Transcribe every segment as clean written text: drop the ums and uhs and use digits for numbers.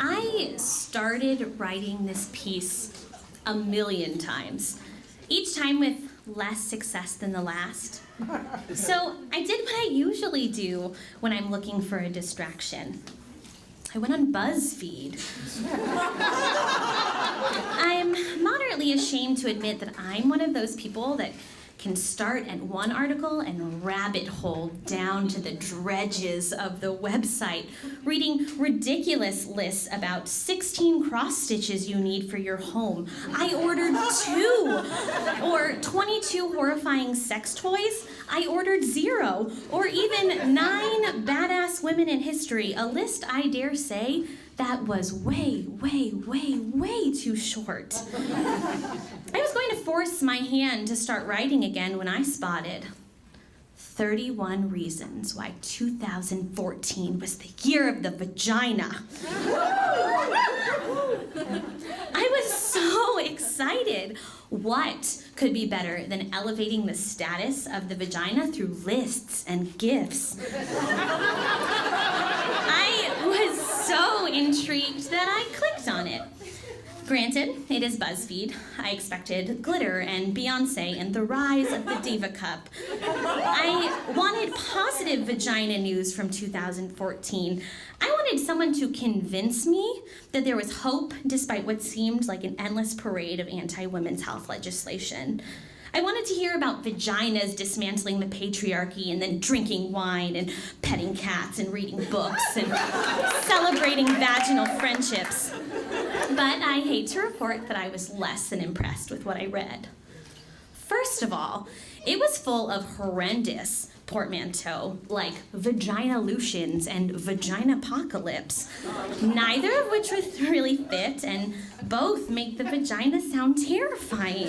I started writing this piece a million times, each time with less success than the last. So I did what I usually do when I'm looking for a distraction. I went on BuzzFeed. I'm moderately ashamed to admit that I'm one of those people that can start at one article and rabbit hole down to the dredges of the website, reading ridiculous lists about 16 cross stitches you need for your home. I ordered 2. Or 22 horrifying sex toys. I ordered 0. Or even 9 badass women in history, a list I dare say that was way, way, way, way too short. I was going to force my hand to start writing again when I spotted 31 reasons why 2014 was the year of the vagina. I was so excited. What could be better than elevating the status of the vagina through lists and gifs? I was so intrigued that I clicked on it. Granted, it is BuzzFeed. I expected glitter and Beyonce and the rise of the Diva Cup. I wanted positive vagina news from 2014. I wanted someone to convince me that there was hope despite what seemed like an endless parade of anti-women's health legislation. I wanted to hear about vaginas dismantling the patriarchy and then drinking wine and petting cats and reading books and celebrating vaginal friendships. But I hate to report that I was less than impressed with what I read. First of all, it was full of horrendous portmanteau, like vagina-lutions and vagina-apocalypse, neither of which would really fit, and both make the vagina sound terrifying.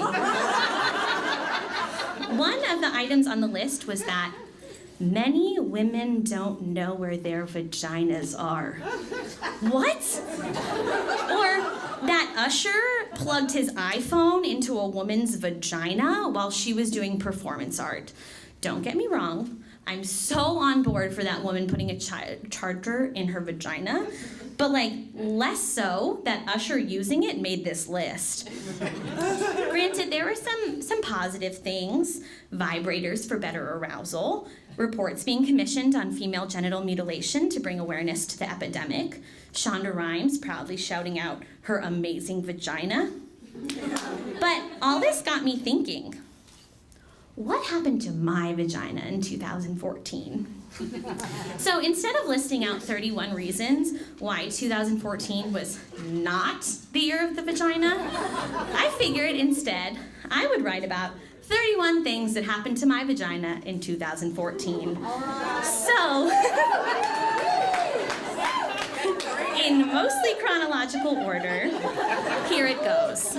One of the items on the list was that many women don't know where their vaginas are. What? Or that usher plugged his iPhone into a woman's vagina while she was doing performance art. Don't get me wrong, I'm so on board for that woman putting a charger in her vagina, but less so that usher using it made this list. Granted, there were some positive things: vibrators for better arousal, reports being commissioned on female genital mutilation to bring awareness to the epidemic, Shonda Rhimes proudly shouting out her amazing vagina. But all this got me thinking, what happened to my vagina in 2014? So instead of listing out 31 reasons why 2014 was not the year of the vagina, I figured instead I would write about 31 things that happened to my vagina in 2014. So, in mostly chronological order, here it goes.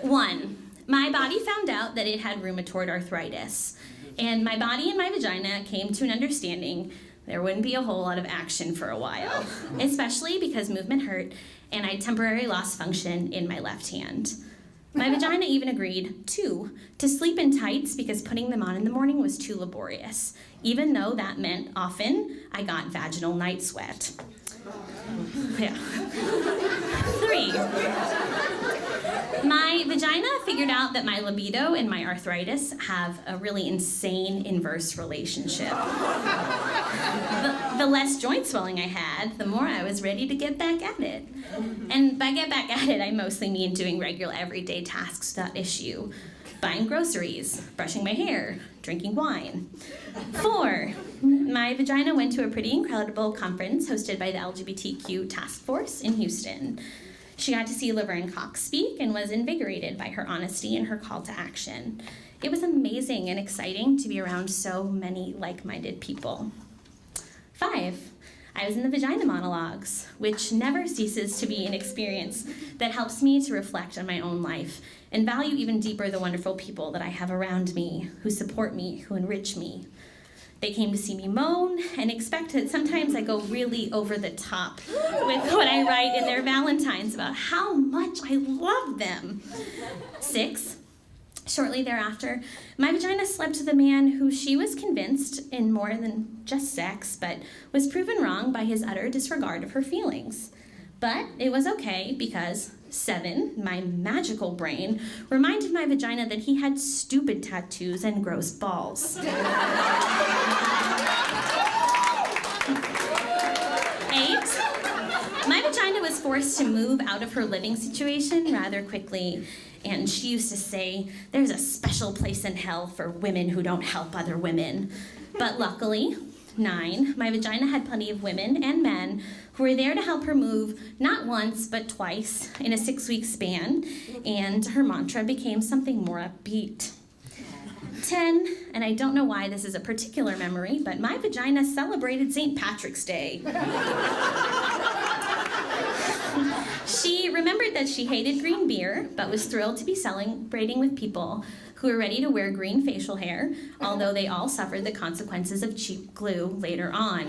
1. My body found out that it had rheumatoid arthritis, and my body and my vagina came to an understanding there wouldn't be a whole lot of action for a while, especially because movement hurt and I temporarily lost function in my left hand. My vagina even agreed, too, to sleep in tights because putting them on in the morning was too laborious, even though that meant often I got vaginal night sweat. Yeah. 3. My vagina figured out that my libido and my arthritis have a really insane inverse relationship. The less joint swelling I had, the more I was ready to get back at it. And by get back at it, I mostly mean doing regular everyday tasks without issue. Buying groceries, brushing my hair, drinking wine. 4, my vagina went to a pretty incredible conference hosted by the LGBTQ task force in Houston. She got to see Laverne Cox speak and was invigorated by her honesty and her call to action. It was amazing and exciting to be around so many like-minded people. 5, I was in the Vagina Monologues, which never ceases to be an experience that helps me to reflect on my own life and value even deeper the wonderful people that I have around me, who support me, who enrich me. They came to see me moan and expect that sometimes I go really over the top with what I write in their Valentines about how much I love them. 6, Shortly thereafter, my vagina slept with a man who she was convinced in more than just sex, but was proven wrong by his utter disregard of her feelings. But it was okay because 7, my magical brain, reminded my vagina that he had stupid tattoos and gross balls. 8, my vagina was forced to move out of her living situation rather quickly. And she used to say, there's a special place in hell for women who don't help other women. But luckily, 9, my vagina had plenty of women and men who were there to help her move not once, but twice in a 6-week span. And her mantra became something more upbeat. 10, and I don't know why this is a particular memory, but my vagina celebrated St. Patrick's Day. She remembered that she hated green beer, but was thrilled to be celebrating with people who were ready to wear green facial hair, although they all suffered the consequences of cheap glue later on.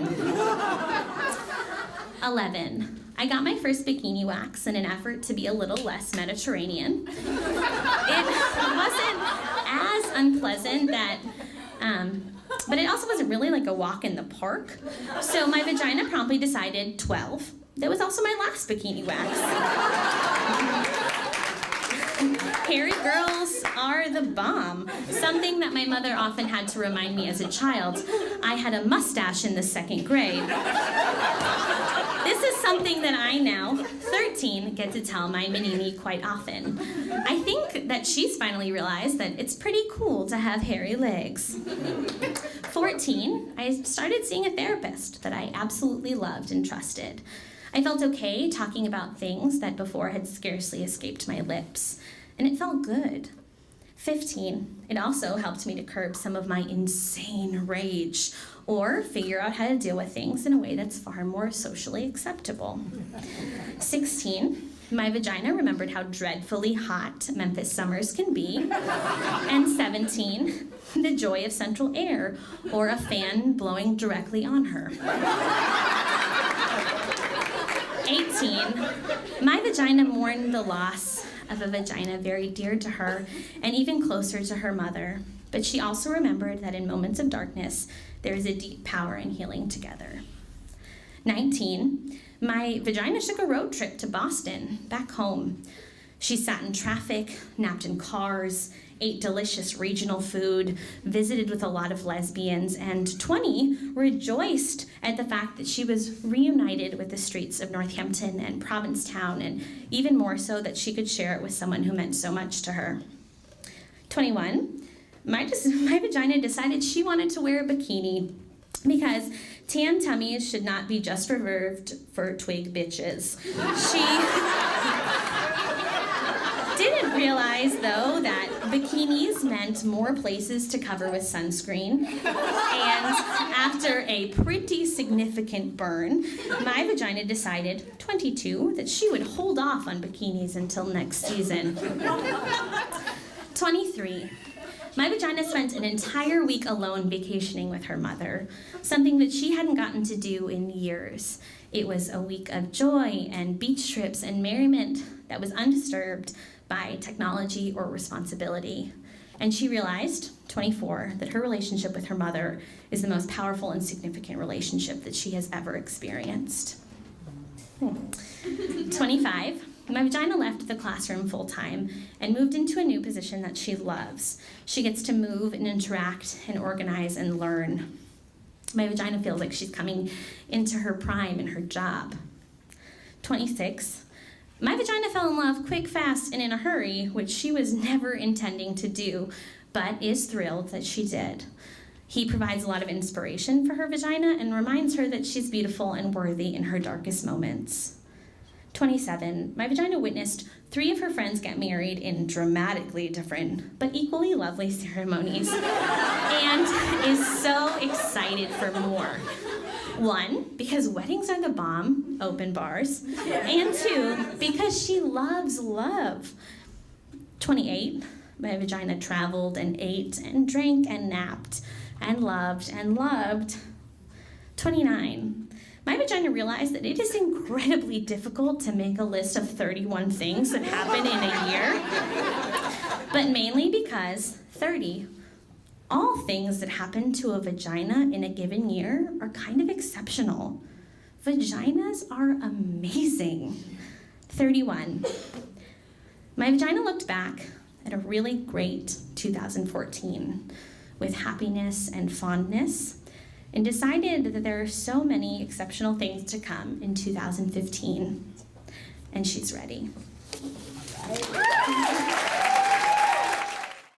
11. I got my first bikini wax in an effort to be a little less Mediterranean. It wasn't as unpleasant but it also wasn't really like a walk in the park. So my vagina promptly decided 12. That was also my last bikini wax. Hairy girls are the bomb, something that my mother often had to remind me as a child. I had a mustache in the 2nd grade. This is something that I now, 13, get to tell my mini-me quite often. I think that she's finally realized that it's pretty cool to have hairy legs. 14, I started seeing a therapist that I absolutely loved and trusted. I felt okay talking about things that before had scarcely escaped my lips, and it felt good. 15, it also helped me to curb some of my insane rage, or figure out how to deal with things in a way that's far more socially acceptable. 16, my vagina remembered how dreadfully hot Memphis summers can be. And 17, the joy of central air, or a fan blowing directly on her. 18, my vagina mourned the loss of a vagina very dear to her and even closer to her mother. But she also remembered that in moments of darkness, there is a deep power in healing together. 19, my vagina took a road trip to Boston, back home. She sat in traffic, napped in cars, ate delicious regional food, visited with a lot of lesbians, and 20, rejoiced at the fact that she was reunited with the streets of Northampton and Provincetown, and even more so that she could share it with someone who meant so much to her. 21, my vagina decided she wanted to wear a bikini because tan tummies should not be just reserved for twig bitches. She didn't realize, though, that bikinis meant more places to cover with sunscreen. And after a pretty significant burn, my vagina decided, 22, that she would hold off on bikinis until next season. 23. My vagina spent an entire week alone vacationing with her mother, something that she hadn't gotten to do in years. It was a week of joy and beach trips and merriment that was undisturbed by technology or responsibility. And she realized, 24, that her relationship with her mother is the most powerful and significant relationship that she has ever experienced. 25, my vagina left the classroom full-time and moved into a new position that she loves. She gets to move and interact and organize and learn. My vagina feels like she's coming into her prime in her job. 26, my vagina fell in love quick, fast, and in a hurry, which she was never intending to do, but is thrilled that she did. He provides a lot of inspiration for her vagina and reminds her that she's beautiful and worthy in her darkest moments. 27, my vagina witnessed 3 of her friends get married in dramatically different but equally lovely ceremonies and is so excited for more. 1, because weddings are the bomb, open bars, and 2, because she loves love. 28, my vagina traveled and ate and drank and napped and loved and loved. 29, my vagina realized that it is incredibly difficult to make a list of 31 things that happen in a year. but mainly because 30. All things that happen to a vagina in a given year are kind of exceptional. Vaginas are amazing. 31. My vagina looked back at a really great 2014 with happiness and fondness and decided that there are so many exceptional things to come in 2015. And she's ready.